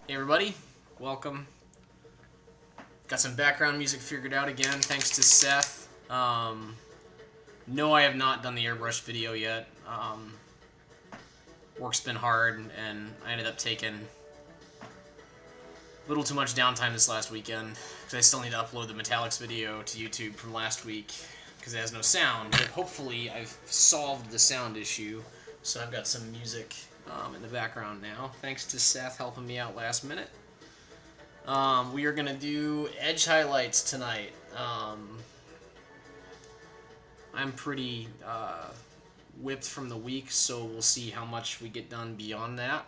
Hey everybody, welcome. Got some background music figured out again, thanks to Seth. No, I have not done the airbrush video yet. Work's been hard, and I ended up taking a little too much downtime this last weekend because I still need to upload the Metallics video to YouTube from last week because it has no sound. But hopefully, I've solved the sound issue, so I've got some music in the background now. Thanks to Seth helping me out last minute. We are going to do edge highlights tonight. I'm pretty whipped from the week, so we'll see how much we get done beyond that.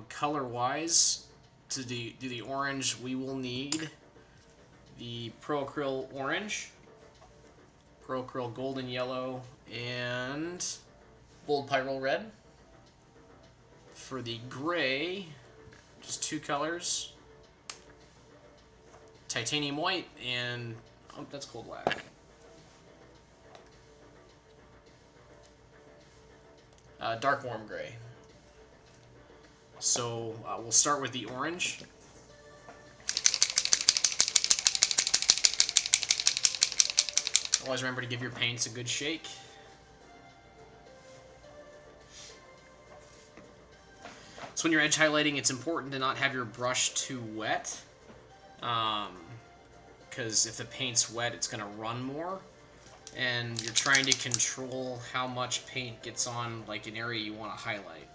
Color-wise, to do the orange, we will need the Pro Acryl Orange, Pro Acryl Golden Yellow, and Bold Pyroll Red. For the gray, just two colors. Titanium white and that's cold black. Dark warm gray. So we'll start with the orange. Always remember to give your paints a good shake. So when you're edge highlighting, it's important to not have your brush too wet. Because if the paint's wet, it's going to run more. And you're trying to control how much paint gets on like an area you want to highlight.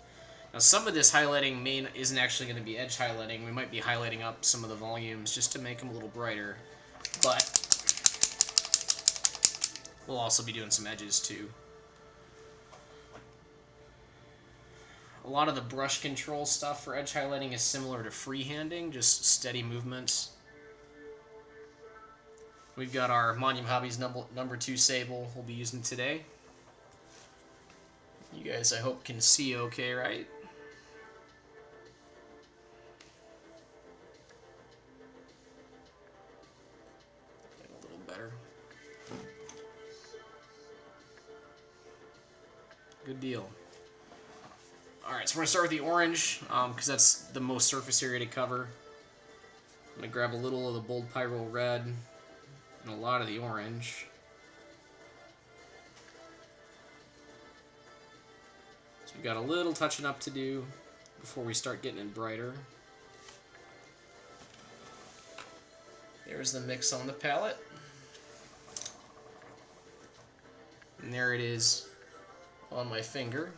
Now some of this highlighting isn't actually going to be edge highlighting. We might be highlighting up some of the volumes just to make them a little brighter. But we'll also be doing some edges too. A lot of the brush control stuff for edge highlighting is similar to freehanding, just steady movements. We've got our Monument Hobbies number 2 sable we'll be using today. You guys, I hope, can see okay, right? Get a little better. Good deal. Alright, so we're going to start with the orange, because that's the most surface area to cover. I'm going to grab a little of the Bold Pyroll Red and a lot of the orange. So we've got a little touching up to do before we start getting it brighter. There's the mix on the palette. And there it is on my finger.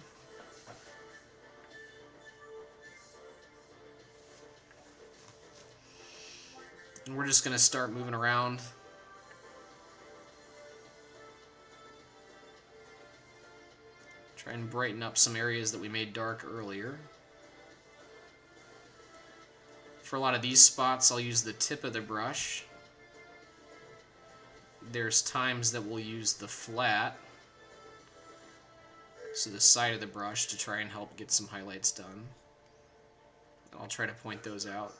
And we're just going to start moving around. Try and brighten up some areas that we made dark earlier. For a lot of these spots, I'll use the tip of the brush. There's times that we'll use the flat, so the side of the brush, to try and help get some highlights done. I'll try to point those out.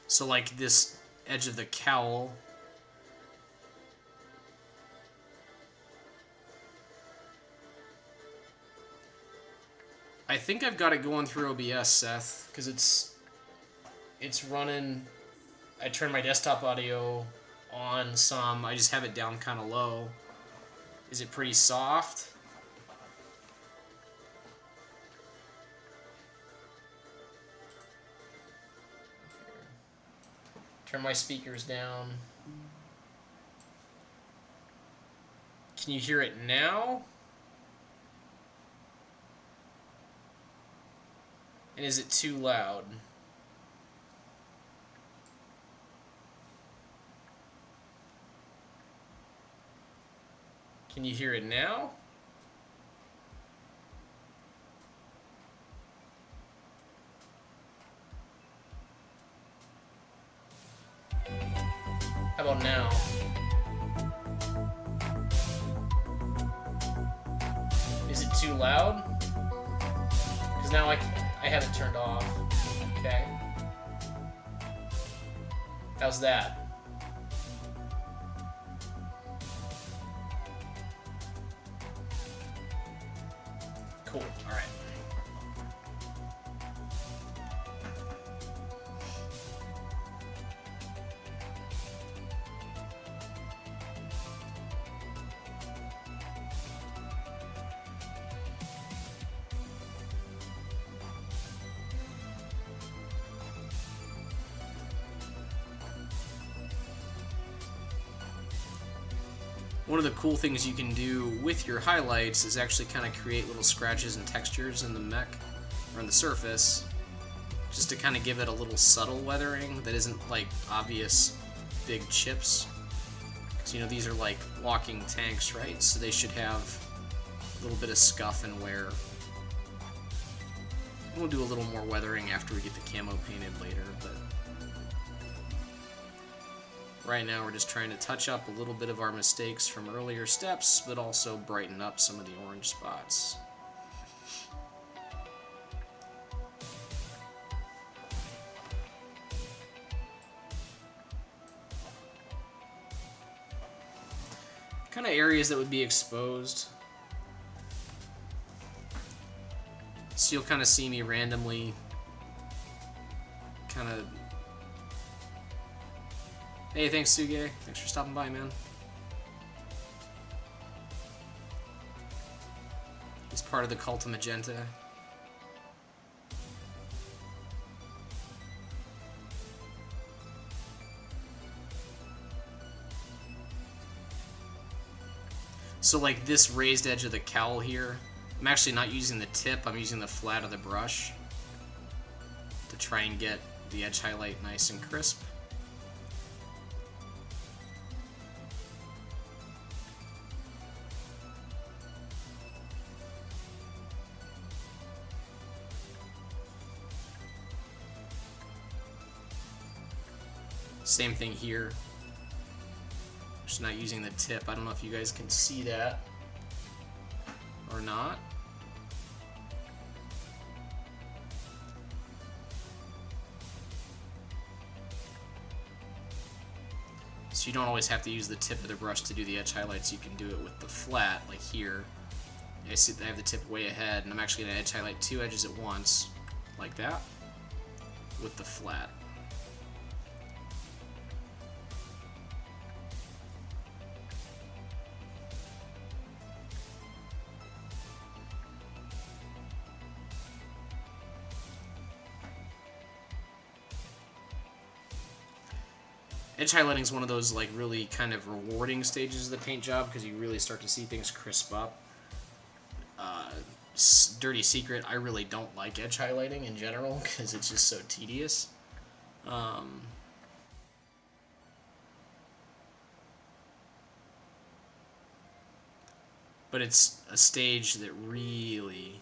So like this edge of the cowl, I think I've got it going through OBS, Seth, because it's running. I turned my desktop audio on some. I just have it down kind of low. Is it pretty soft? Turn my speakers down. Can you hear it now? And is it too loud? Can you hear it now? How about now? Is it too loud? Because now I have it turned off. Okay. How's that? Cool. All right. One of the cool things you can do with your highlights is actually kind of create little scratches and textures in the mech or in the surface, just to kind of give it a little subtle weathering that isn't like obvious big chips. Because you know these are like walking tanks, right? So they should have a little bit of scuff and wear. We'll do a little more weathering after we get the camo painted later, but right now we're just trying to touch up a little bit of our mistakes from earlier steps, but also brighten up some of the orange spots. Kind of areas that would be exposed. So you'll kind of see me randomly kind of... Hey, thanks, Suge. Thanks for stopping by, man. He's part of the Cult of Magenta. So like this raised edge of the cowl here, I'm actually not using the tip, I'm using the flat of the brush to try and get the edge highlight nice and crisp. Same thing here. Just not using the tip. I don't know if you guys can see that or not. So you don't always have to use the tip of the brush to do the edge highlights. You can do it with the flat, like here. I see I have the tip way ahead, and I'm actually going to edge highlight two edges at once, like that, with the flat. Edge highlighting is one of those like really kind of rewarding stages of the paint job because you really start to see things crisp up. Dirty secret, I really don't like edge highlighting in general because it's just so tedious. But it's a stage that really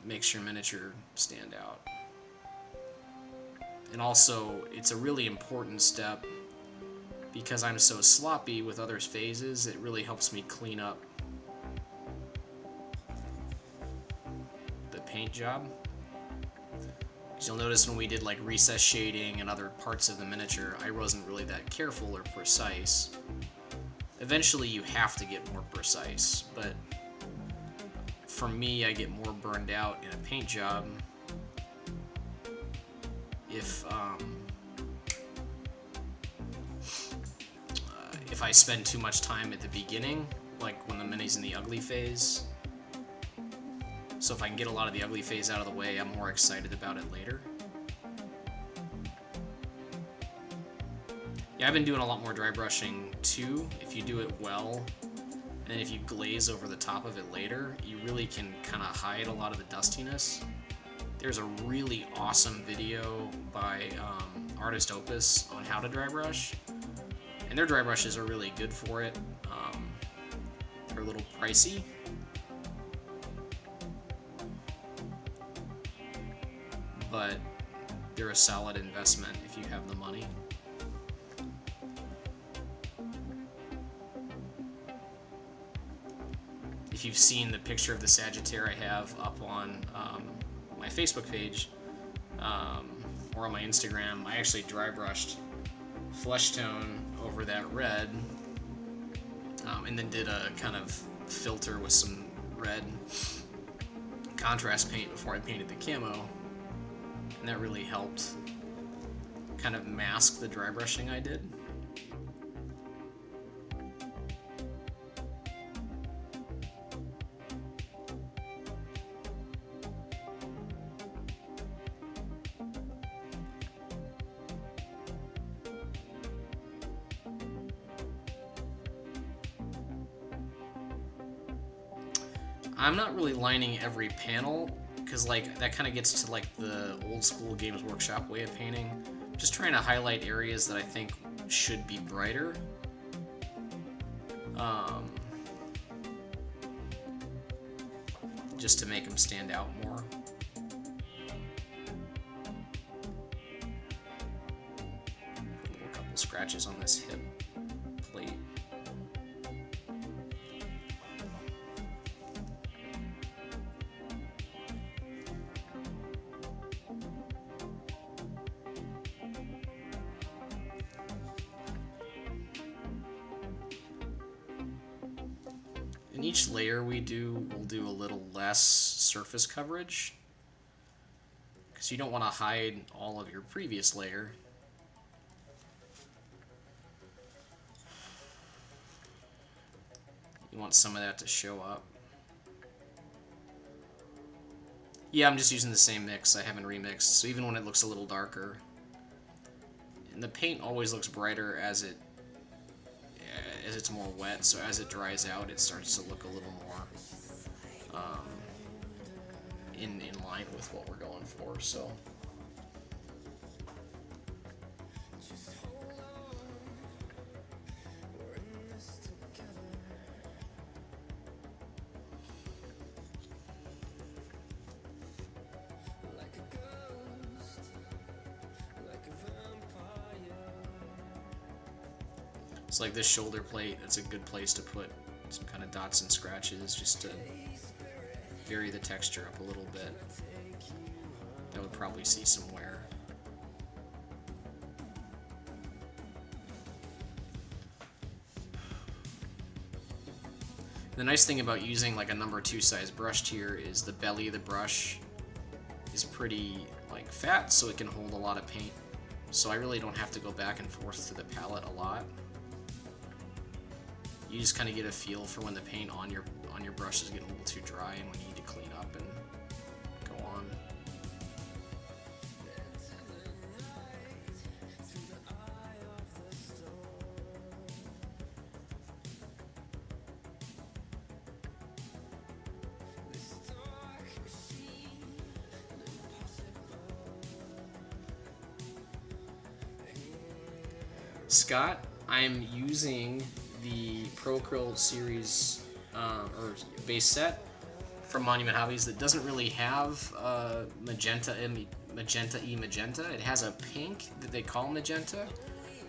makes your miniature stand out. And also, it's a really important step because I'm so sloppy with others' phases, it really helps me clean up the paint job. Because you'll notice when we did like recess shading and other parts of the miniature, I wasn't really that careful or precise. Eventually you have to get more precise, but for me, I get more burned out in a paint job if I spend too much time at the beginning, like when the mini's in the ugly phase. So if I can get a lot of the ugly phase out of the way, I'm more excited about it later. Yeah, I've been doing a lot more dry brushing too. If you do it well, and if you glaze over the top of it later, you really can kind of hide a lot of the dustiness. There's a really awesome video by Artist Opus on how to dry brush, and their dry brushes are really good for it. They're a little pricey, but they're a solid investment if you have the money. If you've seen the picture of the Sagittaire I have up on my Facebook page, or on my Instagram, I actually dry brushed flesh tone over that red, and then did a kind of filter with some red contrast paint before I painted the camo, and that really helped kind of mask the dry brushing I did. I'm not really lining every panel because like that kind of gets to like the old school Games Workshop way of painting. Just trying to highlight areas that I think should be brighter. Just to make them stand out more. Put a couple scratches on this hip plate. In each layer we'll do a little less surface coverage because you don't want to hide all of your previous layer. You want some of that to show up. Yeah, I'm just using the same mix. I haven't remixed, so even when it looks a little darker, and the paint always looks brighter as it's more wet, so as it dries out it starts to look a little more in line with what we're going for. So it's like this shoulder plate, that's a good place to put some kind of dots and scratches just to vary the texture up a little bit. That would probably see some wear. The nice thing about using like a number 2 size brush here is the belly of the brush is pretty like fat, so it can hold a lot of paint. So I really don't have to go back and forth to the palette a lot. You just kind of get a feel for when the paint on your brush is getting a little too dry and when you need to clean up and go on. Scott, I'm using the Procryl series or base set from Monument Hobbies that doesn't really have magenta. It has a pink that they call magenta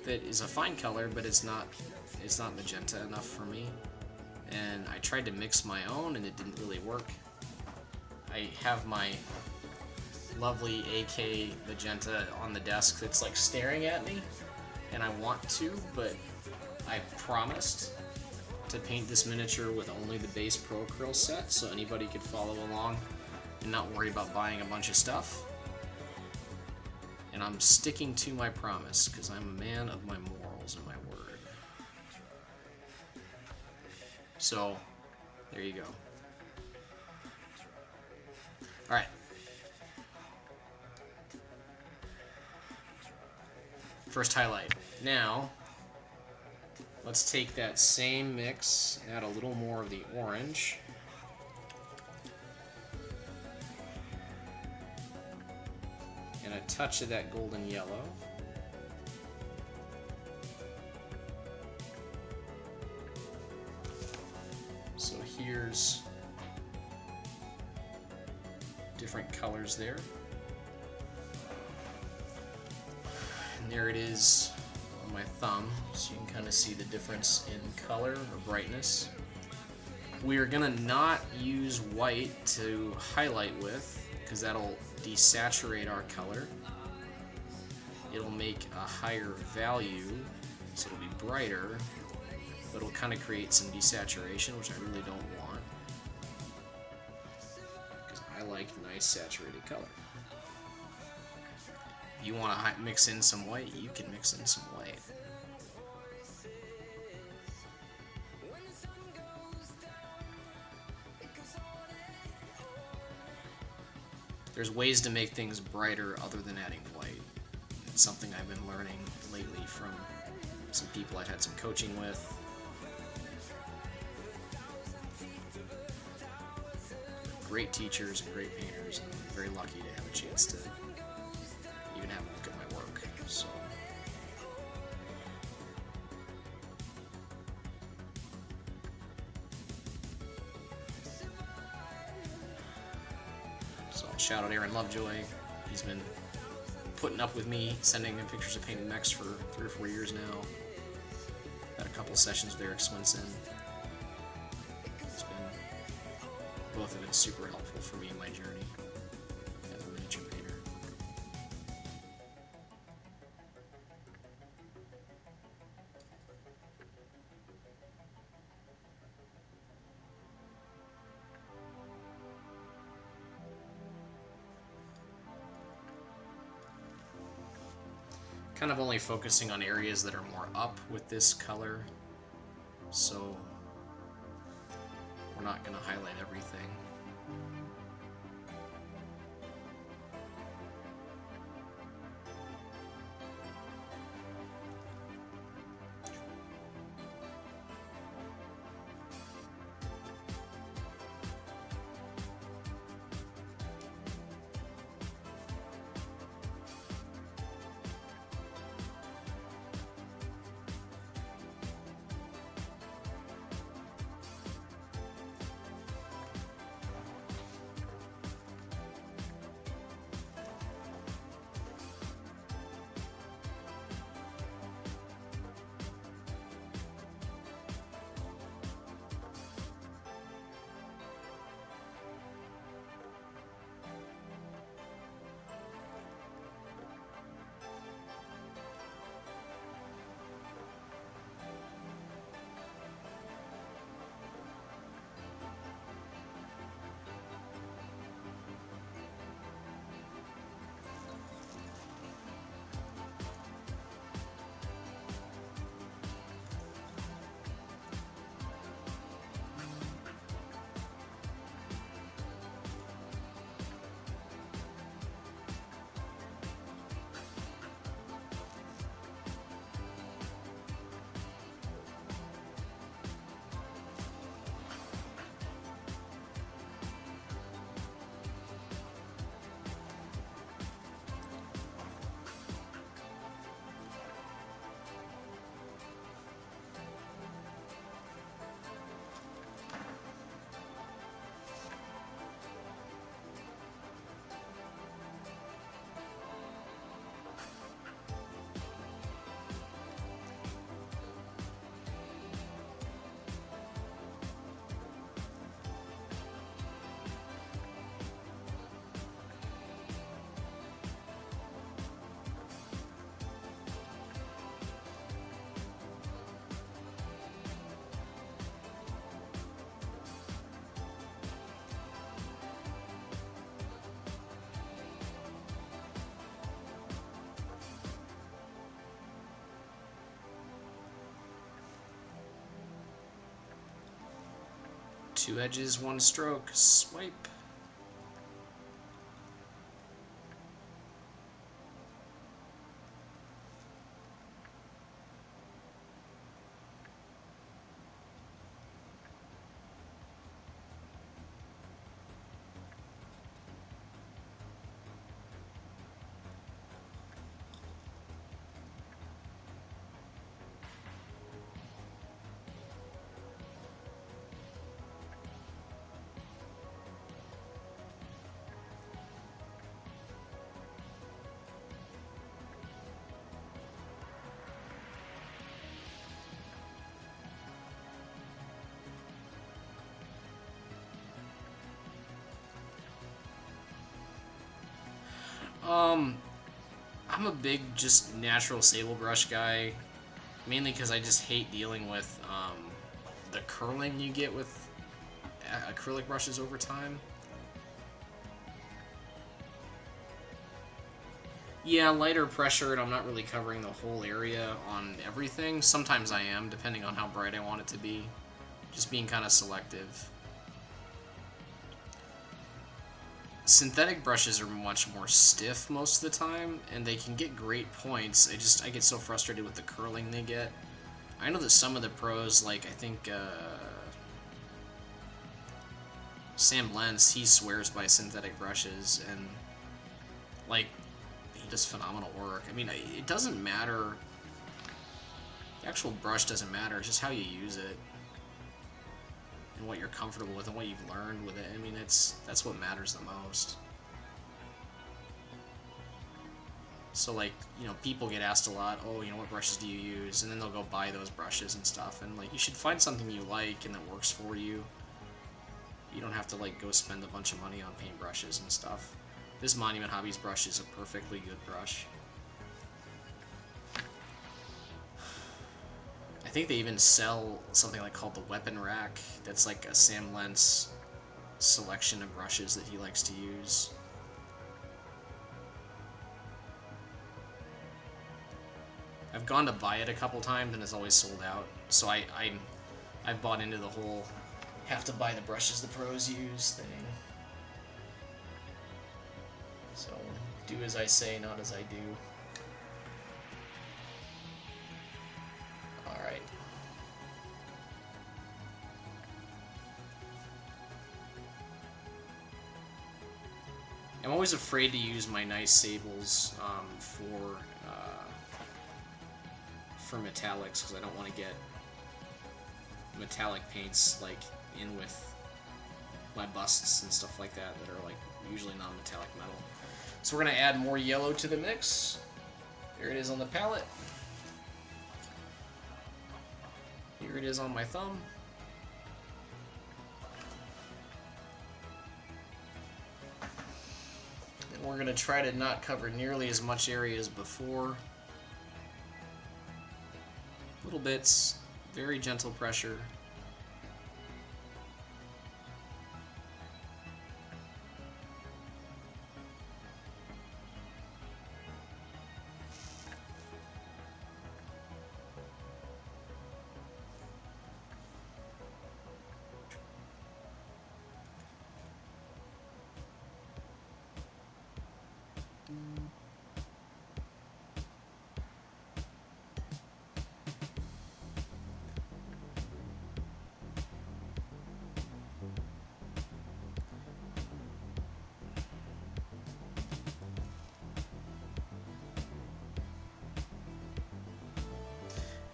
that is a fine color, but it's not magenta enough for me. And I tried to mix my own and it didn't really work. I have my lovely AK magenta on the desk that's like staring at me, and I want to, but I promised to paint this miniature with only the base Procryl set so anybody could follow along and not worry about buying a bunch of stuff. And I'm sticking to my promise because I'm a man of my morals and my word. So, there you go. Alright. First highlight. Now, let's take that same mix, add a little more of the orange. And a touch of that golden yellow. So here's different colors there. And there it is on my thumb, so you can kind of see the difference in color or brightness. We are gonna not use white to highlight with, because that'll desaturate our color. it'll make a higher value, so it'll be brighter, but it'll kind of create some desaturation, which I really don't want, because I like nice saturated color. If you want to mix in some white, you can mix in some white. There's ways to make things brighter other than adding white. It's something I've been learning lately from some people I've had some coaching with. Great teachers and great painters, and I'm very lucky to have a chance to even have them look at my work. So I'll shout out Aaron Lovejoy. He's been putting up with me, sending him pictures of painted mechs for 3 or 4 years now. Had a couple sessions with Eric Swinson. Both have been super helpful for me in my journey as a miniature painter. Kind of only focusing on areas that are more up with this color, so we're not going to highlight everything. Two edges, one stroke, swipe. I'm a big just natural sable brush guy, mainly because I just hate dealing with the curling you get with acrylic brushes over time. Yeah, lighter pressure, and I'm not really covering the whole area on everything. Sometimes I am, depending on how bright I want it to be. Just being kind of selective. Synthetic brushes are much more stiff most of the time, and they can get great points. I get so frustrated with the curling they get. I know that some of the pros, like I think Sam Lentz, he swears by synthetic brushes, and like he does phenomenal work. I mean, it doesn't matter. The actual brush doesn't matter. It's just how you use it and what you're comfortable with and what you've learned with it. I mean, that's what matters the most. So like, people get asked a lot, oh, what brushes do you use? And then they'll go buy those brushes and stuff. And like, you should find something you like and that works for you. You don't have to like go spend a bunch of money on paint brushes and stuff. This Monument Hobbies brush is a perfectly good brush. I think they even sell something like called the Weapon Rack. That's like a Sam Lentz selection of brushes that he likes to use. I've gone to buy it a couple times and it's always sold out. So I've bought into the whole have to buy the brushes the pros use thing. So do as I say, not as I do. Alright. I'm always afraid to use my nice sables for metallics because I don't want to get metallic paints like in with my busts and stuff like that that are like usually non-metallic metal. So we're going to add more yellow to the mix. There it is on the palette. Here it is on my thumb. And we're going to try to not cover nearly as much area as before. Little bits, very gentle pressure.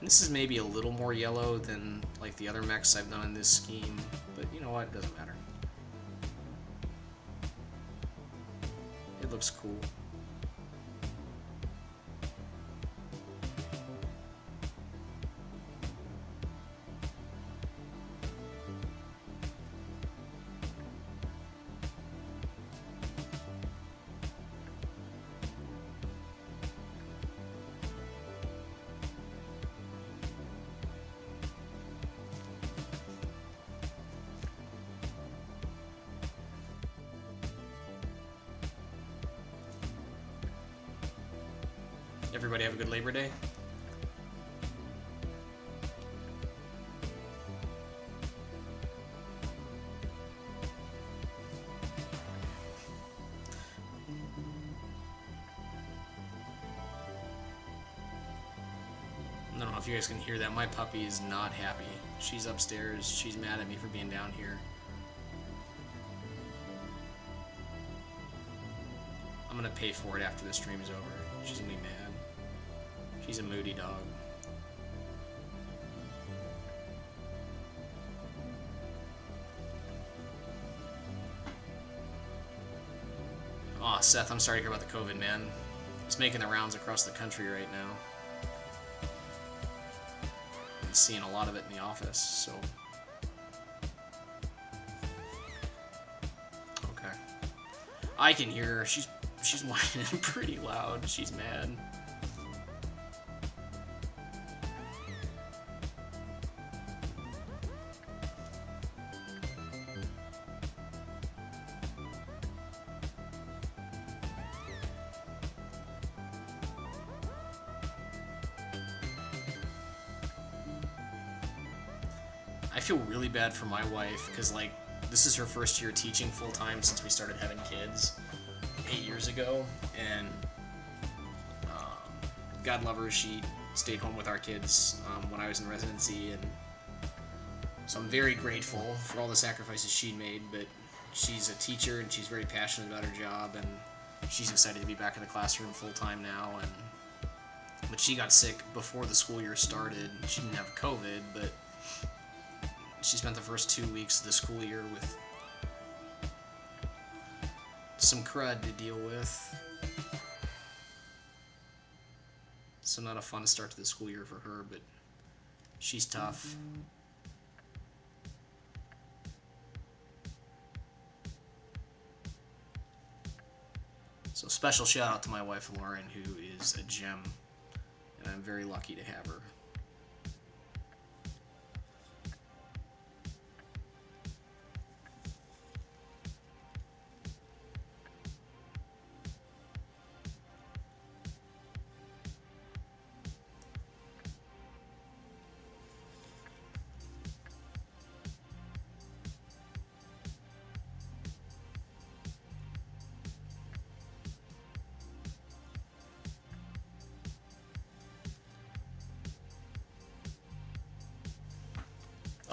This is maybe a little more yellow than like the other mechs I've done in this scheme, but you know what, it doesn't matter. It looks cool. Everybody have a good Labor Day. I don't know if you guys can hear that. My puppy is not happy. She's upstairs. She's mad at me for being down here. I'm gonna pay for it after the stream is over. She's gonna be mad. She's a moody dog. Aw, Seth, I'm sorry to hear about the COVID, man. It's making the rounds across the country right now. I'm seeing a lot of it in the office, so... Okay. I can hear her. She's She's whining pretty loud. She's mad. I feel really bad for my wife because, like, this is her first year teaching full time since we started having kids 8 years ago, and God love her, she stayed home with our kids when I was in residency, and so I'm very grateful for all the sacrifices she made. But she's a teacher and she's very passionate about her job, and she's excited to be back in the classroom full time now. And but she got sick before the school year started. She didn't have COVID, but she spent the first 2 weeks of the school year with some crud to deal with. So not a fun start to the school year for her, but she's tough. So special shout out to my wife Lauren, who is a gem, and I'm very lucky to have her.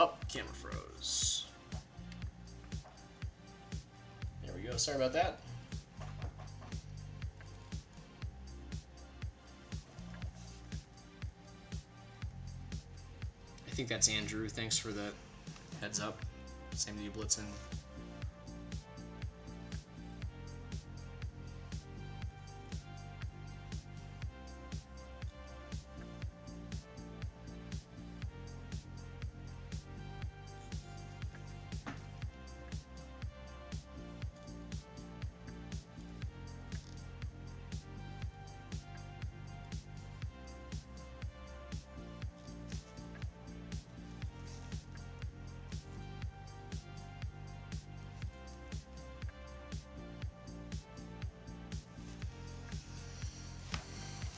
Oh, camera froze. There we go. Sorry about that. I think that's Andrew. Thanks for the heads up. Same to you, Blitzen.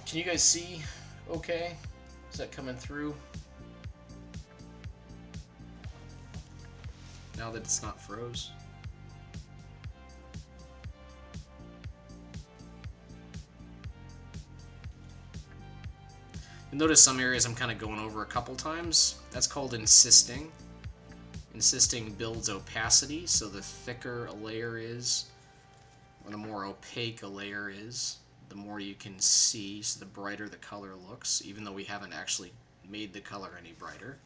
Can you guys see okay? Is that coming through? Now that it's not froze. You'll notice some areas I'm kind of going over a couple times. That's called insisting. Insisting builds opacity, so the thicker a layer is, or the more opaque a layer is, the more you can see, so the brighter the color looks, even though we haven't actually made the color any brighter.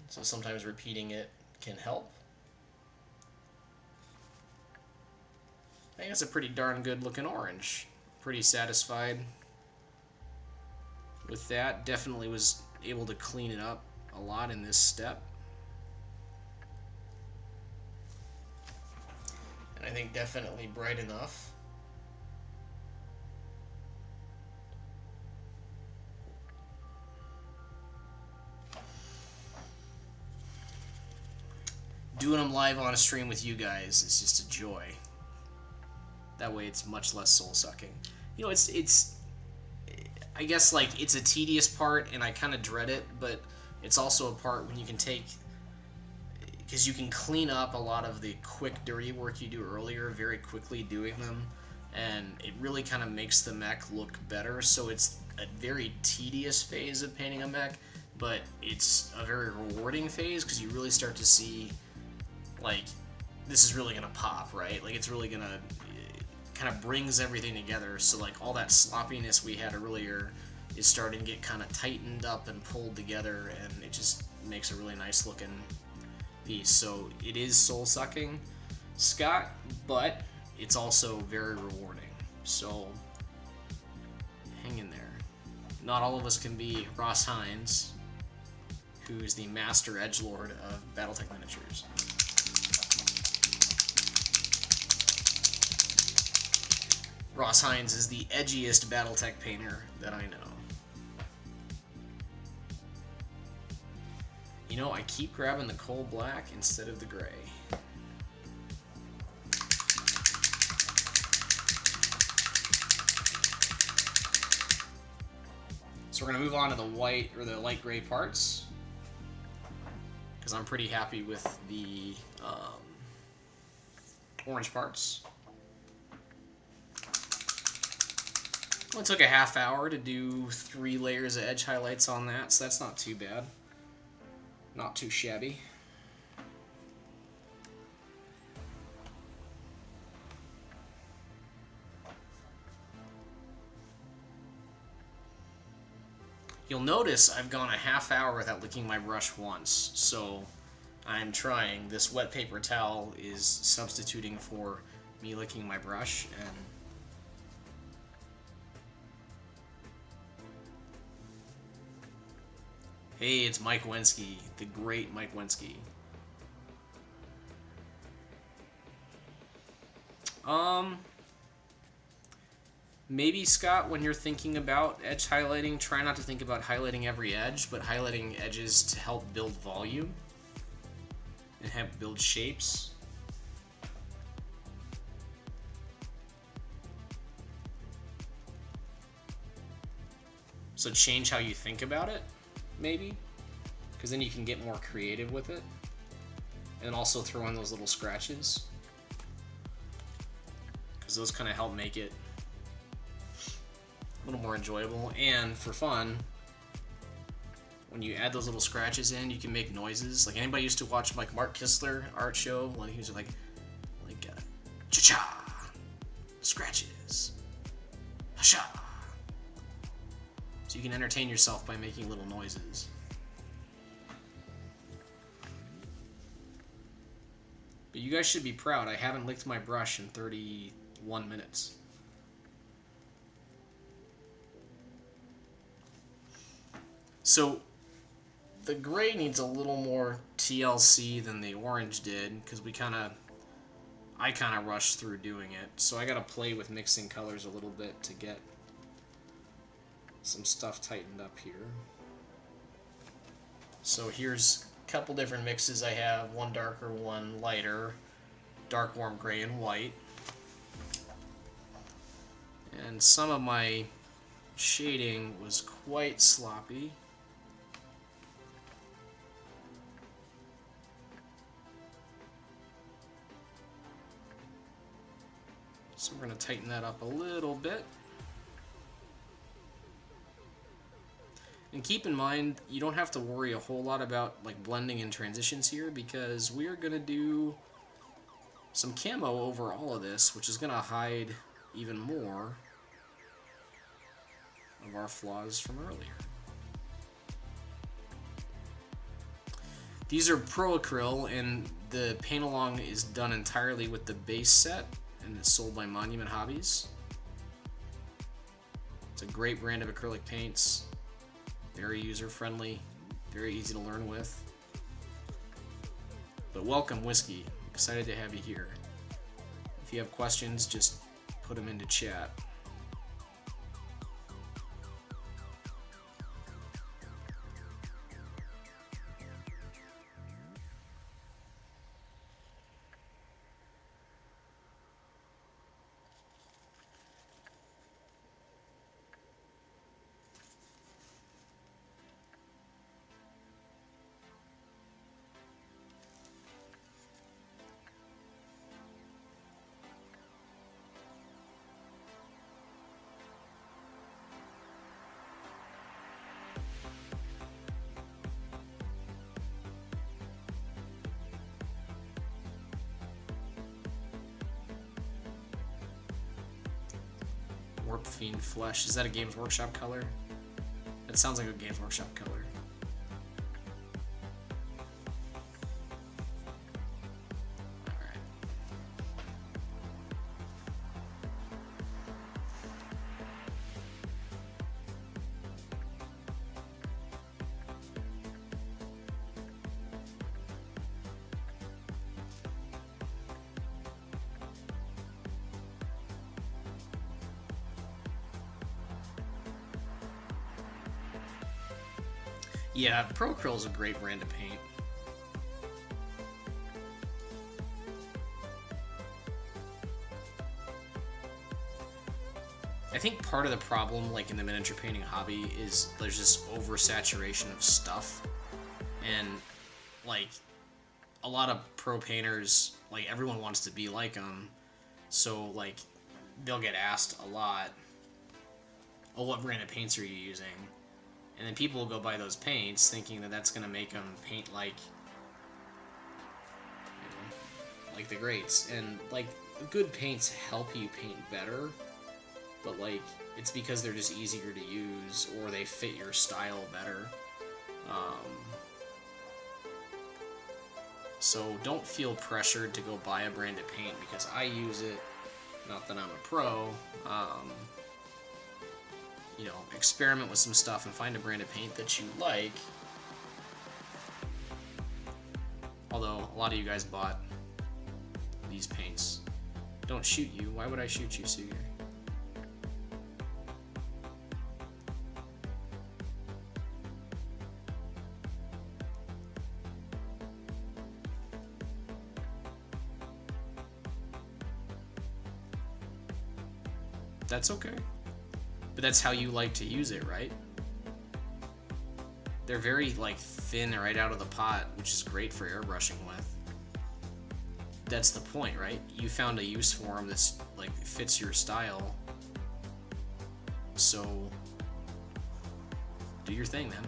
So sometimes repeating it can help. I think it's a pretty darn good looking orange. Pretty satisfied with that. Definitely was able to clean it up a lot in this step. And I think definitely bright enough. Doing them live on a stream with you guys is just a joy. That way it's much less soul-sucking. You know, it's I guess, like, it's a tedious part, and I kind of dread it, but it's also a part when you can take, because you can clean up a lot of the quick, dirty work you do earlier very quickly doing them, and it really kind of makes the mech look better. So it's a very tedious phase of painting a mech, but it's a very rewarding phase because you really start to see, like, this is really gonna pop, right? Like, it's really gonna kind of brings everything together. So, like, all that sloppiness we had earlier is starting to get kind of tightened up and pulled together, and it just makes a really nice looking piece. So it is soul sucking, Scott, but it's also very rewarding. So hang in there. Not all of us can be Ross Hines, who is the master edgelord of Battletech Miniatures. Ross Hines is the edgiest Battletech painter that I know. You know, I keep grabbing the coal black instead of the gray. So we're going to move on to the white or the light gray parts, because I'm pretty happy with the orange parts. It took a half hour to do 3 layers of edge highlights on that, so that's not too bad. Not too shabby. You'll notice I've gone a half hour without licking my brush once, so I'm trying. This wet paper towel is substituting for me licking my brush, and hey, it's Mike Wensky, the great Mike Wensky. Maybe, Scott, when you're thinking about edge highlighting, try not to think about highlighting every edge, but highlighting edges to help build volume and help build shapes. So change how you think about it, maybe, because then you can get more creative with it. And also throw in those little scratches, because those kind of help make it a little more enjoyable. And for fun, when you add those little scratches in, you can make noises. Like, anybody used to watch like Mark Kistler art show when he was like cha-cha, scratches, ha-sha. So you can entertain yourself by making little noises. But you guys should be proud. I haven't licked my brush in 31 minutes. So the gray needs a little more TLC than the orange did, because I kind of rushed through doing it. So I got to play with mixing colors a little bit to get some stuff tightened up here. So here's a couple different mixes I have, one darker, one lighter, dark, warm gray, and white. And some of my shading was quite sloppy. So we're going to tighten that up a little bit. And keep in mind, you don't have to worry a whole lot about like blending and transitions here, because we are going to do some camo over all of this, which is going to hide even more of our flaws from earlier. These are Pro Acryl, and the paint along is done entirely with the base set, and it's sold by Monument Hobbies. It's a great brand of acrylic paints. Very user-friendly, very easy to learn with. But welcome, Whiskey. Excited to have you here. If you have questions, just put them into chat. Warp Fiend Flesh. Is that a Games Workshop color? That sounds like a Games Workshop color. Alright. Yeah, Pro Acryl is a great brand of paint. I think part of the problem, like in the miniature painting hobby, is there's this oversaturation of stuff, and like a lot of pro painters, like everyone wants to be like them, so like they'll get asked a lot, "Oh, what brand of paints are you using?" And then people will go buy those paints, thinking that that's gonna make them paint like, like the greats, and like good paints help you paint better, but like it's because they're just easier to use or they fit your style better. So don't feel pressured to go buy a brand of paint because I use it. Not that I'm a pro. You know, experiment with some stuff and find a brand of paint that you like. Although a lot of you guys bought these paints. Don't shoot you. Why would I shoot you, Suger? That's okay. But that's how you like to use it, right? They're very like thin right out of the pot, which is great for airbrushing with. That's the point, right? You found a use for them that's like fits your style. So do your thing, man.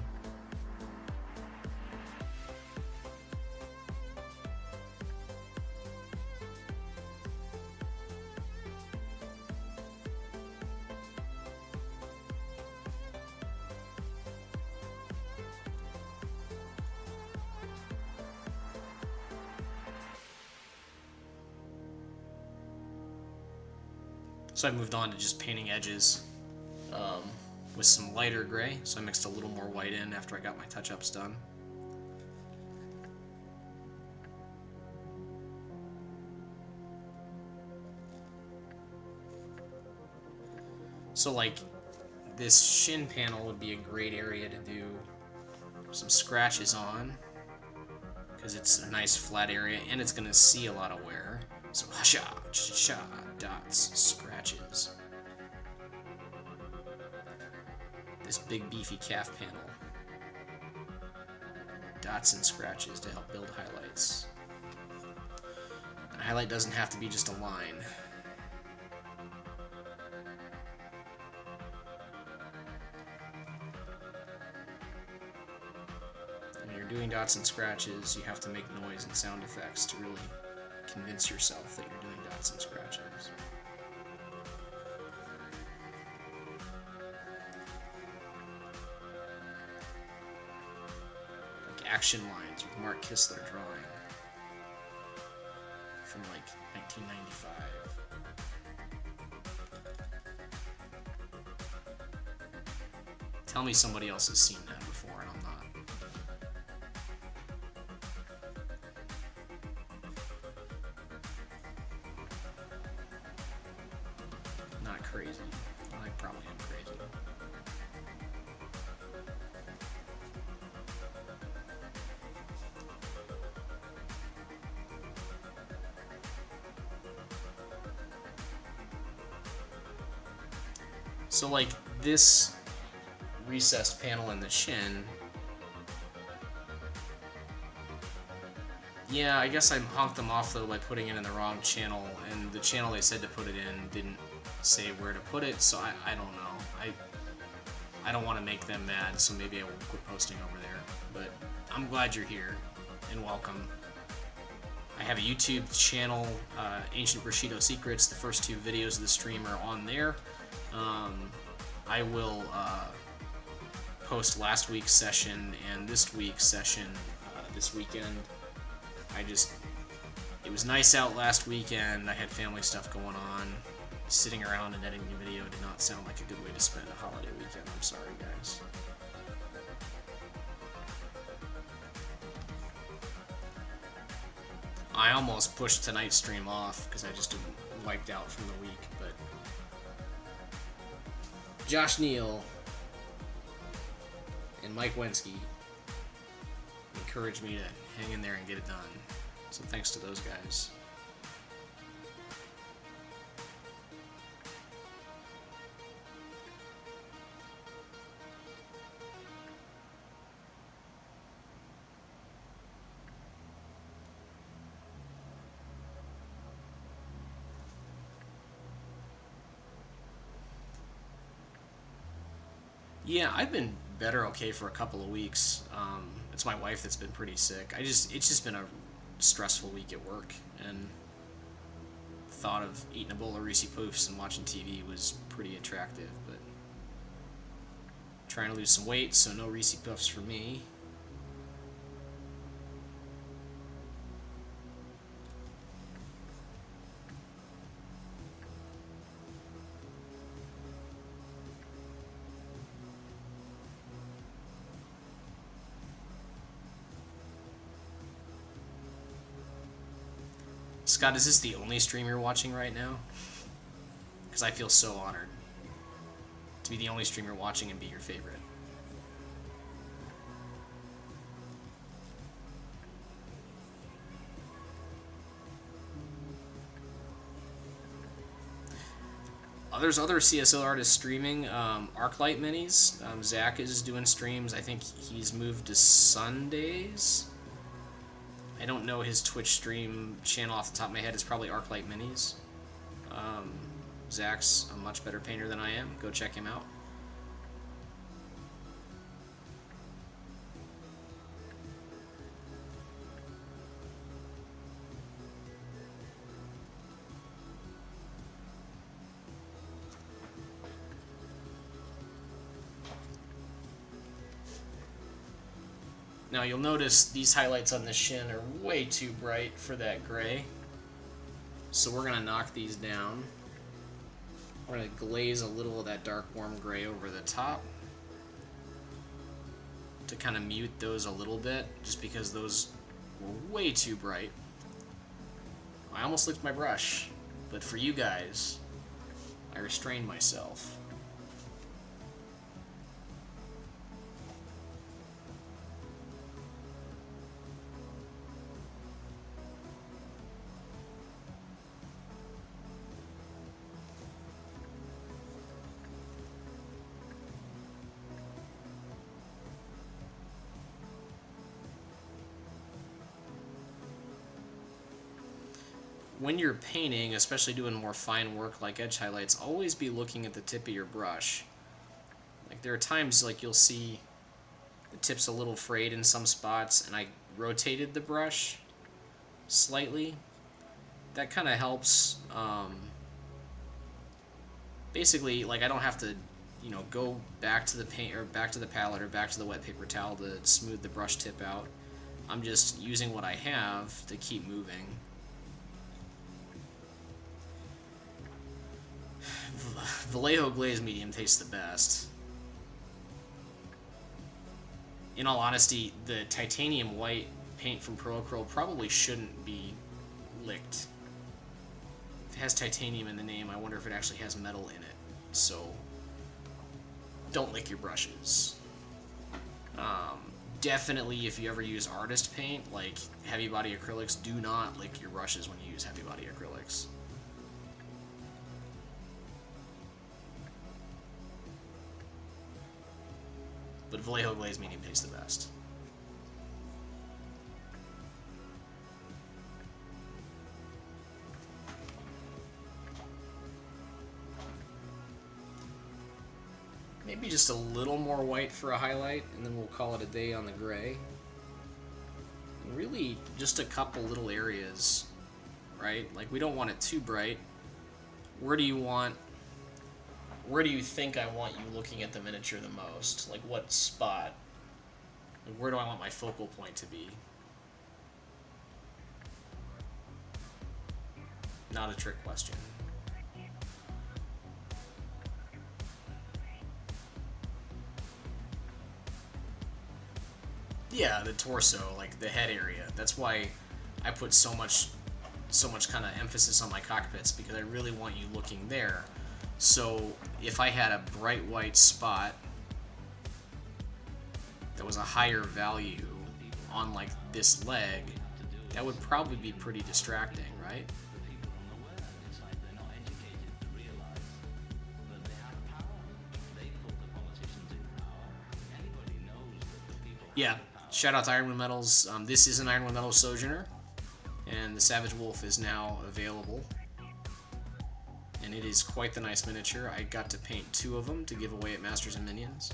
So I moved on to just painting edges with some lighter gray. So I mixed a little more white in after I got my touch-ups done. So like this shin panel would be a great area to do some scratches on because it's a nice flat area and it's going to see a lot of wear. So ha-sha, cha-cha, dots, scratches. This big beefy calf panel. Dots and scratches to help build highlights. A highlight doesn't have to be just a line. When you're doing dots and scratches, you have to make noise and sound effects to really convince yourself that you're doing dots and scratches. Like action lines with Mark Kistler drawing from like 1995. Tell me somebody else has seen that before and I'm not. Not crazy. I probably am crazy. So like this recessed panel in the shin, yeah, I guess I honked them off though by putting it in the wrong channel, and the channel they said to put it in didn't say where to put it, so I don't know. I don't want to make them mad, so maybe I will quit posting over there. But I'm glad you're here, and welcome. I have a YouTube channel, Ancient Bushido Secrets. The first 2 videos of the stream are on there. I will post last week's session and this week's session this weekend. It was nice out last weekend. I had family stuff going on. Sitting around and editing a video did not sound like a good way to spend a holiday weekend. I'm sorry, guys. I almost pushed tonight's stream off because I just wiped out from the week, but Josh Neal and Mike Wensky encourage me to hang in there and get it done. So thanks to those guys. Yeah, I've been better okay for a couple of weeks. It's my wife that's been pretty sick. It's just been a stressful week at work, and thought of eating a bowl of Reese Poofs and watching TV was pretty attractive, but trying to lose some weight, so no Reese Puffs for me. Scott, is this the only stream you're watching right now? Because I feel so honored to be the only stream you're watching and be your favorite. There's other CSO artists streaming. Arclight Minis. Zach is doing streams. I think he's moved to Sundays. I don't know his Twitch stream channel off the top of my head. It's probably Arclight Minis. Zach's a much better painter than I am. Go check him out. Now you'll notice these highlights on the shin are way too bright for that gray. So we're going to knock these down. We're going to glaze a little of that dark warm gray over the top to kind of mute those a little bit, just because those were way too bright. I almost licked my brush, but for you guys, I restrained myself. When you're painting, especially doing more fine work like edge highlights, always be looking at the tip of your brush. Like there are times like you'll see the tip's a little frayed in some spots, and I rotated the brush slightly. That kind of helps. Basically, like I don't have to, go back to the paint or back to the palette or back to the wet paper towel to smooth the brush tip out. I'm just using what I have to keep moving. Vallejo Glaze Medium tastes the best. In all honesty, the titanium white paint from Pro Acryl probably shouldn't be licked. If it has titanium in the name, I wonder if it actually has metal in it. So, don't lick your brushes. Definitely, if you ever use artist paint, like heavy body acrylics, do not lick your brushes when you use heavy body acrylics. But Vallejo Glaze Medium tastes the best. Maybe just a little more white for a highlight, and then we'll call it a day on the gray. And really, just a couple little areas, right? Like, we don't want it too bright. Where do you think I want you looking at the miniature the most? Like, what spot? Like, where do I want my focal point to be? Not a trick question. Yeah, the torso, like the head area. That's why I put so much kind of emphasis on my cockpits, because I really want you looking there. So if I had a bright white spot that was a higher value, on like this leg, that would probably be pretty distracting, right? Yeah, shout out to Ironwood Metals. This is an Ironwood Metals Sojourner, and the Savage Wolf is now available. And it is quite the nice miniature. I got to paint 2 of them to give away at Masters and Minions.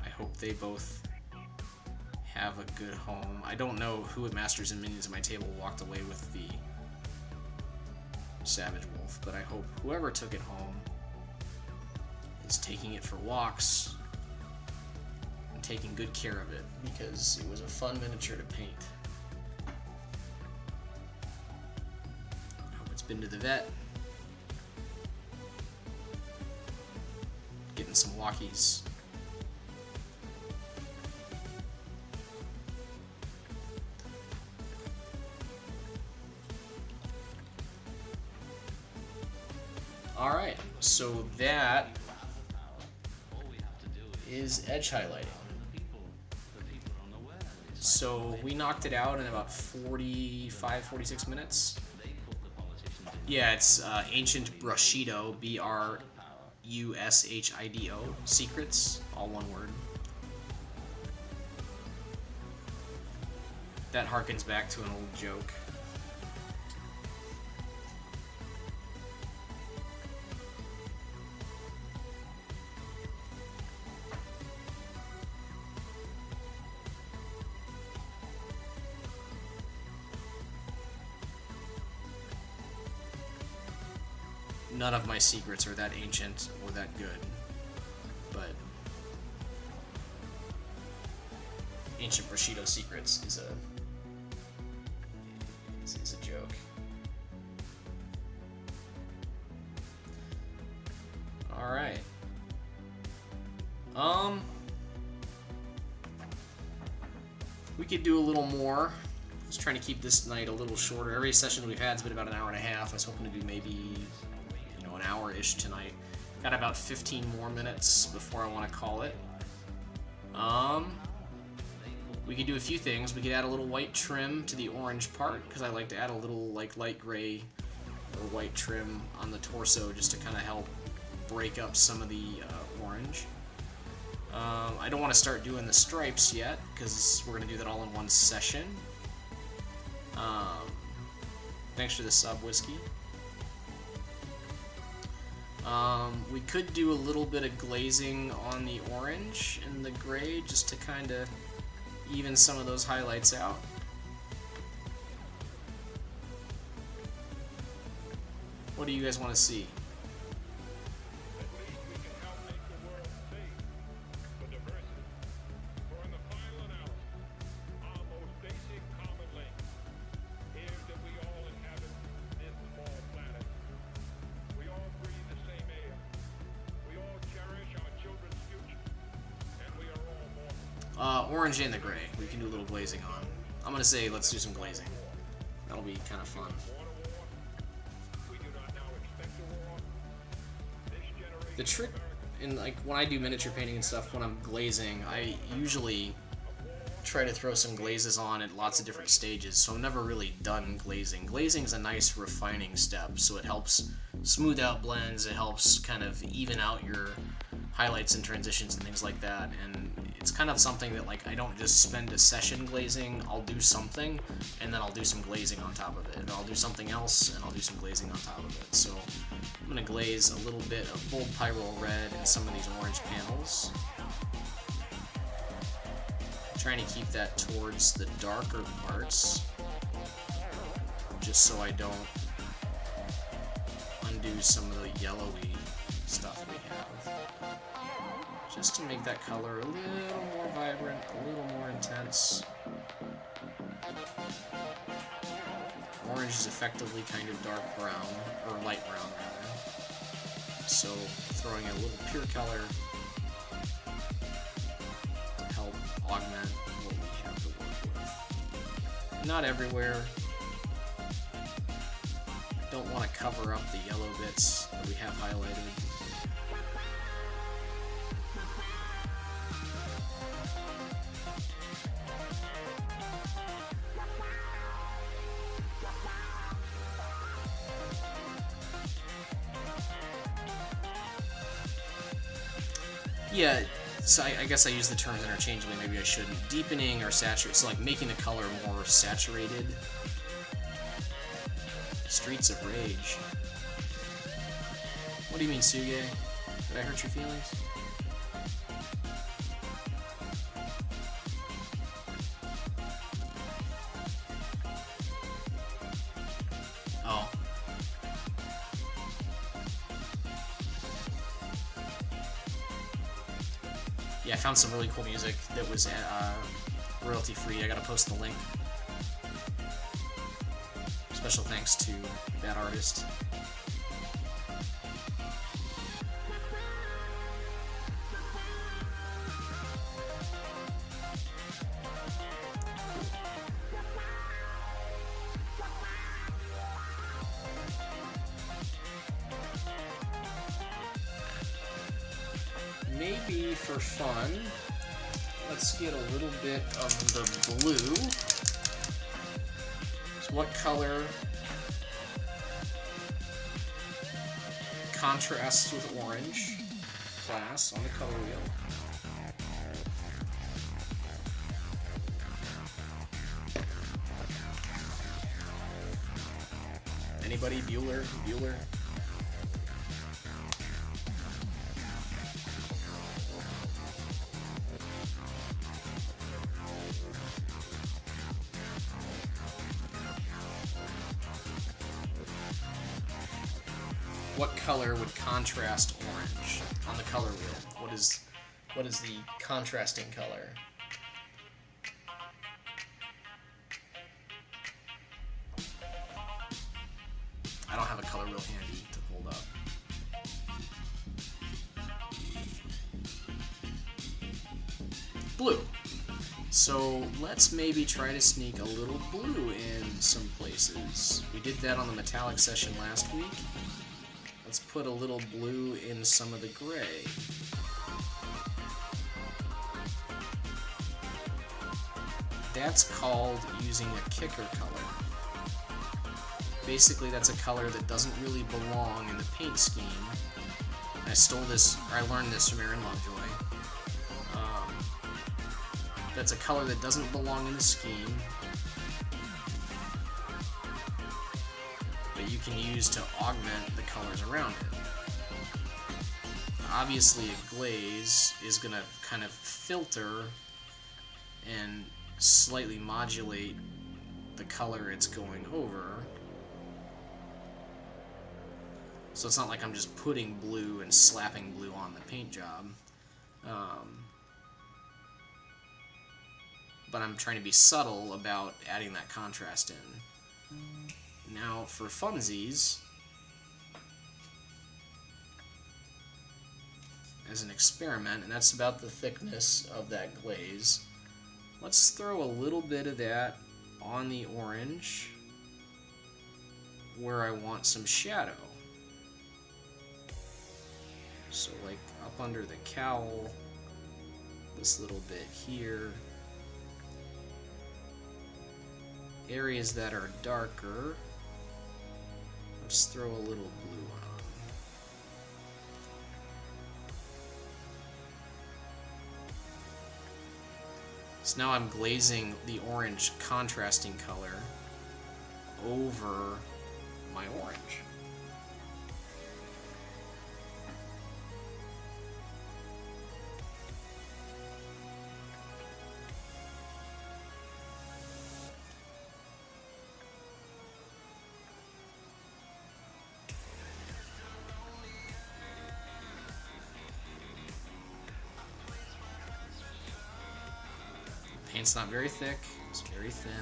I hope they both have a good home. I don't know who at Masters and Minions at my table walked away with the Savage Wolf, but I hope whoever took it home is taking it for walks and taking good care of it, because it was a fun miniature to paint. I hope it's been to the vet, getting some walkies. Alright, so that is edge highlighting. So we knocked it out in about 46 minutes. Yeah, it's Ancient Brushido, BRUSHIDO, Secrets, all one word. That harkens back to an old joke. None of my secrets are that ancient or that good, but Ancient Brushido Secrets is a joke. All right. We could do a little more. I was trying to keep this night a little shorter. Every session we've had has been about an hour and a half. I was hoping to do maybe an hour-ish tonight. Got about 15 more minutes before I want to call it. We could do a few things. We could add a little white trim to the orange part, because I like to add a little like light gray or white trim on the torso just to kind of help break up some of the orange. I don't want to start doing the stripes yet, because we're going to do that all in one session. Thanks for the sub, Whiskey. We could do a little bit of glazing on the orange and the gray just to kind of even some of those highlights out. What do you guys want to see? Orange and the gray. We can do a little glazing on. I'm gonna say let's do some glazing. That'll be kind of fun. The trick in like when I do miniature painting and stuff, when I'm glazing, I usually try to throw some glazes on at lots of different stages, so I'm never really done glazing. Glazing is a nice refining step, so it helps smooth out blends, it helps kind of even out your highlights and transitions and things like that, and it's kind of something that like I don't just spend a session glazing. I'll do something and then I'll do some glazing on top of it, and I'll do something else and I'll do some glazing on top of it. So I'm going to glaze a little bit of bold Pyrrole red in some of these orange panels, trying to keep that towards the darker parts just so I don't undo some of the yellowy stuff we have. Just to make that color a little more vibrant, a little more intense. Orange is effectively kind of dark brown, or light brown rather. So throwing a little pure color to help augment what we have to work with. Not everywhere. Don't want to cover up the yellow bits that we have highlighted. Yeah, so I guess I use the terms interchangeably. Maybe I shouldn't. Deepening or saturated. So like making the color more saturated. Streets of Rage. What do you mean, Suge? Did I hurt your feelings? Oh. Yeah, I found some really cool music that was royalty free. I gotta post the link. Special thanks to that artist. Maybe for fun, let's get a little bit of the blue. So what color contrasts with orange? Class on the color wheel. Anybody? Bueller? Bueller? What color would contrast orange on the color wheel? What is the contrasting color? I don't have a color wheel handy to hold up. Blue. So let's maybe try to sneak a little blue in some places. We did that on the metallic session last week. Let's put a little blue in some of the gray. That's called using a kicker color. Basically, that's a color that doesn't really belong in the paint scheme. I stole this, or I learned this from Aaron Lovejoy. That's a color that doesn't belong in the scheme, but you can use to augment the colors around it. Obviously, a glaze is going to kind of filter and slightly modulate the color it's going over. So it's not like I'm just putting blue and slapping blue on the paint job. But I'm trying to be subtle about adding that contrast in. Now for funsies, as an experiment, and that's about the thickness of that glaze, let's throw a little bit of that on the orange where I want some shadow. So like up under the cowl, this little bit here. Areas that are darker, let's throw a little blue on. So now I'm glazing the orange contrasting color over my orange. Paint's not very thick, it's very thin.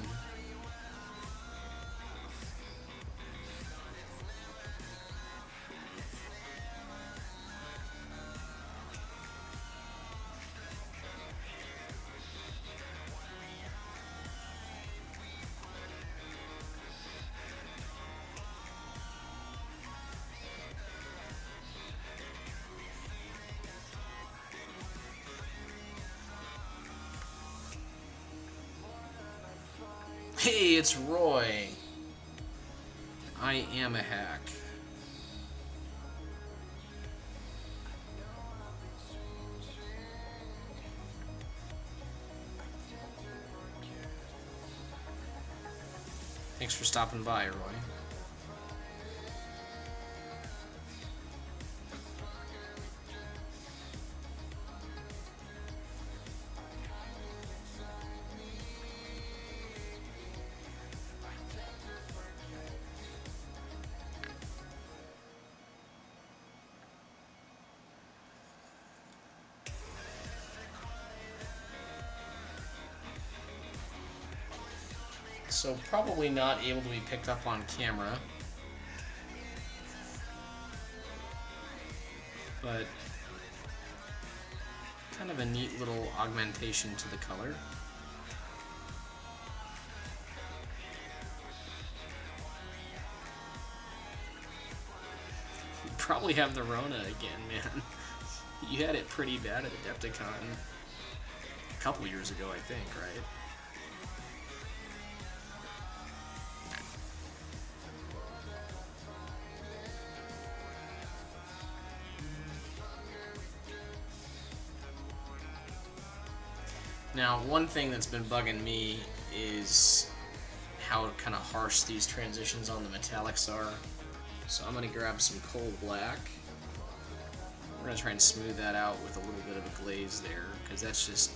Hey, it's Roy. I am a hack. Thanks for stopping by, Roy. So probably not able to be picked up on camera, but kind of a neat little augmentation to the color. You probably have the Rona again, man. You had it pretty bad at Adepticon a couple years ago, I think, right? Now, one thing that's been bugging me is how kind of harsh these transitions on the metallics are. So I'm going to grab some coal black. We're going to try and smooth that out with a little bit of a glaze there, because that's just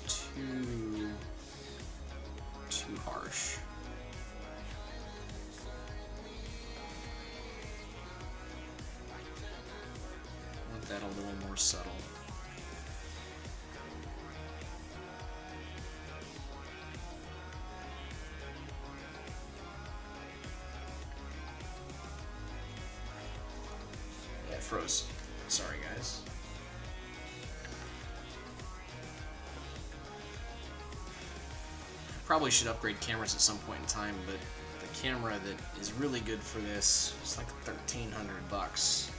too harsh. I want that a little more subtle. Yeah, it froze. Sorry, guys. Probably should upgrade cameras at some point in time, but the camera that is really good for this is like $1,300.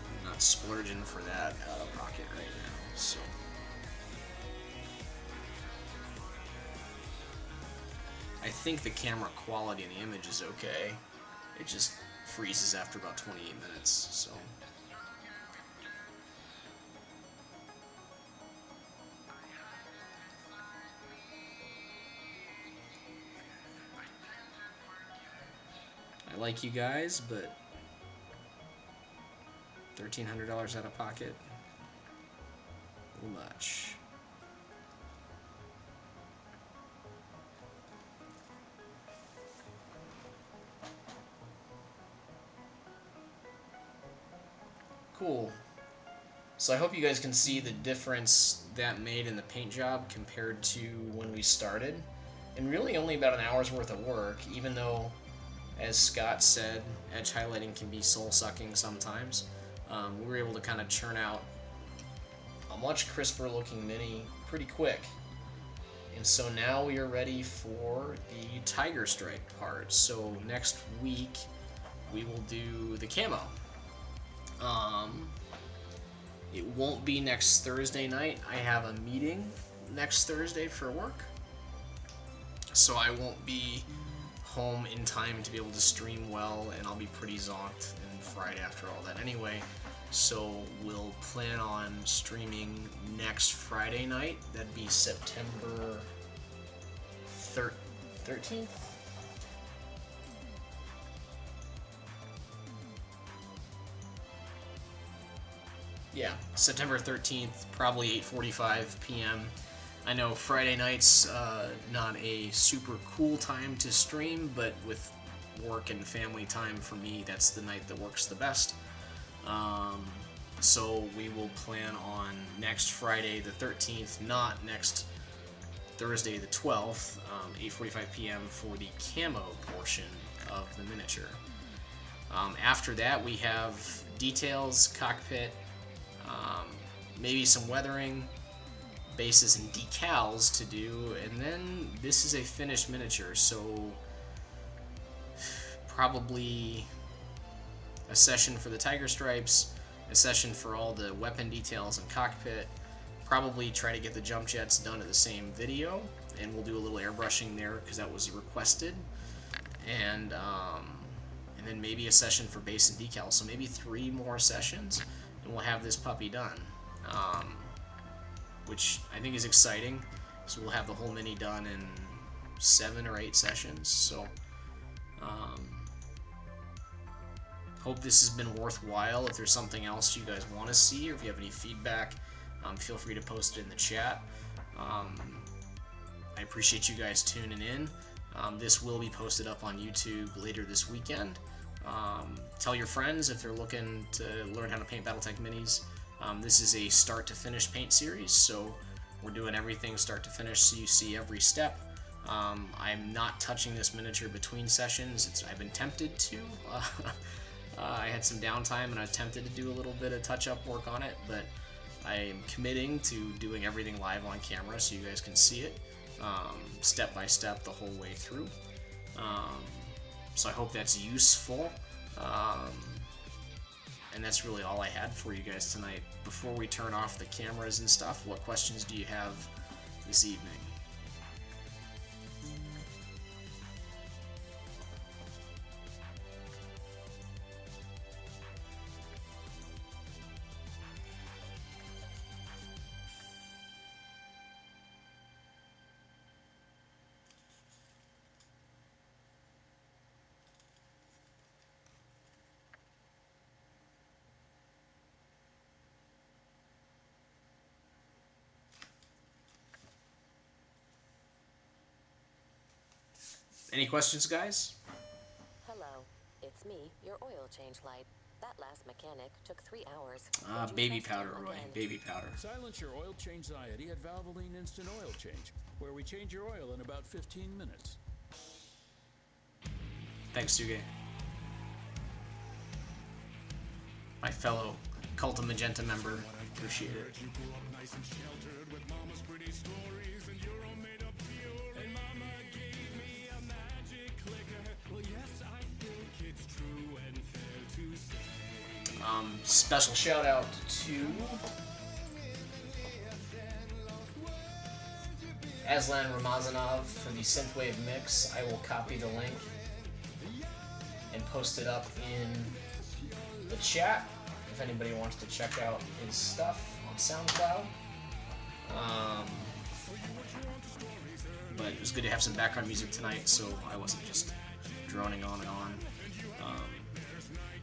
I'm not splurging for that out of pocket right now, so. I think the camera quality in the image is okay. It just freezes after about 28 minutes, so. I like you guys, but $1,300 out of pocket, a little much. Cool. So I hope you guys can see the difference that made in the paint job compared to when we started. And really only about an hour's worth of work, even though, as Scott said, edge highlighting can be soul-sucking sometimes. We were able to kind of churn out a much crisper looking mini pretty quick. And so now we are ready for the Tiger Stripe part. So next week we will do the camo. It won't be next Thursday night. I have a meeting next Thursday for work, so I won't be home in time to be able to stream well, and I'll be pretty zonked and fried after all that anyway. So we'll plan on streaming next Friday night. That'd be September 13th. Yeah, September 13th, probably 8:45 p.m. I know Friday night's not a super cool time to stream, but with work and family time for me, that's the night that works the best. So we will plan on next Friday the 13th, not next Thursday the 12th, 8:45 p.m. for the camo portion of the miniature. After that, we have details, cockpit, maybe some weathering, bases and decals to do, and then this is a finished miniature, so probably a session for the Tiger Stripes, a session for all the weapon details and cockpit, probably try to get the jump jets done at the same video, and we'll do a little airbrushing there because that was requested, and then maybe a session for base and decal, so maybe 3 more sessions and we'll have this puppy done, which I think is exciting. So we'll have the whole mini done in 7 or 8 sessions. So hope this has been worthwhile. If there's something else you guys want to see, or if you have any feedback, feel free to post it in the chat. I appreciate you guys tuning in. This will be posted up on YouTube later this weekend. Tell your friends if they're looking to learn how to paint Battletech minis. This is a start to finish paint series, so we're doing everything start to finish, so you see every step. I'm not touching this miniature between sessions. I've been tempted to. I had some downtime and I was tempted to do a little bit of touch-up work on it, but I am committing to doing everything live on camera so you guys can see it step by step the whole way through. So I hope that's useful. And that's really all I had for you guys tonight. Before we turn off the cameras and stuff, what questions do you have this evening? Any questions, guys? Hello, it's me, your oil change light. That last mechanic took 3 hours. Baby powder, Roy. Baby powder. Silence your oil change anxiety at Valvoline Instant Oil Change, where we change your oil in about 15 minutes. Thanks, Suge. My fellow Cult of Magenta member. Appreciate it. Special shout out to Aslan Ramazanov for the Synthwave mix. I will copy the link and post it up in the chat if anybody wants to check out his stuff on SoundCloud. But it was good to have some background music tonight, so I wasn't just droning on and on.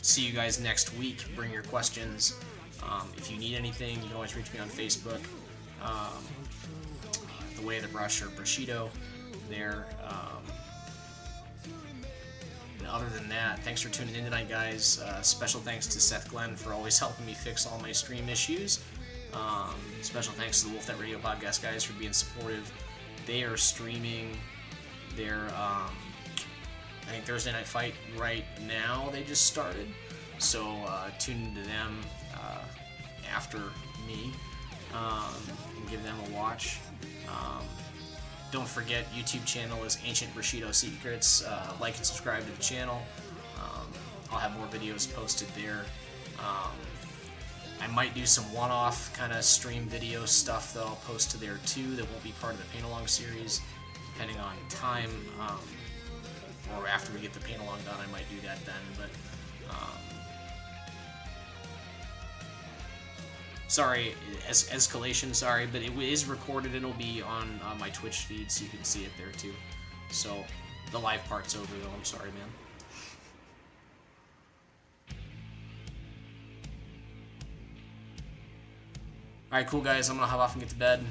See you guys next week. Bring your questions. If you need anything, you can always reach me on Facebook. The Way of the Brush or Brushido there. And other than that, thanks for tuning in tonight, guys. Special thanks to Seth Glenn for always helping me fix all my stream issues. Special thanks to the Wolf That Radio podcast guys for being supportive. They are streaming their I think Thursday Night Fight right now. They just started, so tune into them after me and give them a watch. Don't forget, YouTube channel is Ancient Bushido Secrets. Like and subscribe to the channel. I'll have more videos posted there. I might do some one-off kind of stream video stuff that I'll post to there too that won't be part of the paint-along series, depending on time. Or after we get the paint-along done, I might do that then. But sorry, escalation. Sorry, but it is recorded and it'll be on my Twitch feed, so you can see it there too. So the live part's over, though. I'm sorry, man. Alright, cool, guys. I'm going to hop off and get to bed.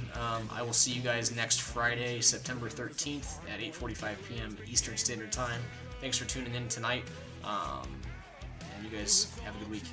I will see you guys next Friday, September 13th at 8:45 p.m. Eastern Standard Time. Thanks for tuning in tonight. And you guys have a good week.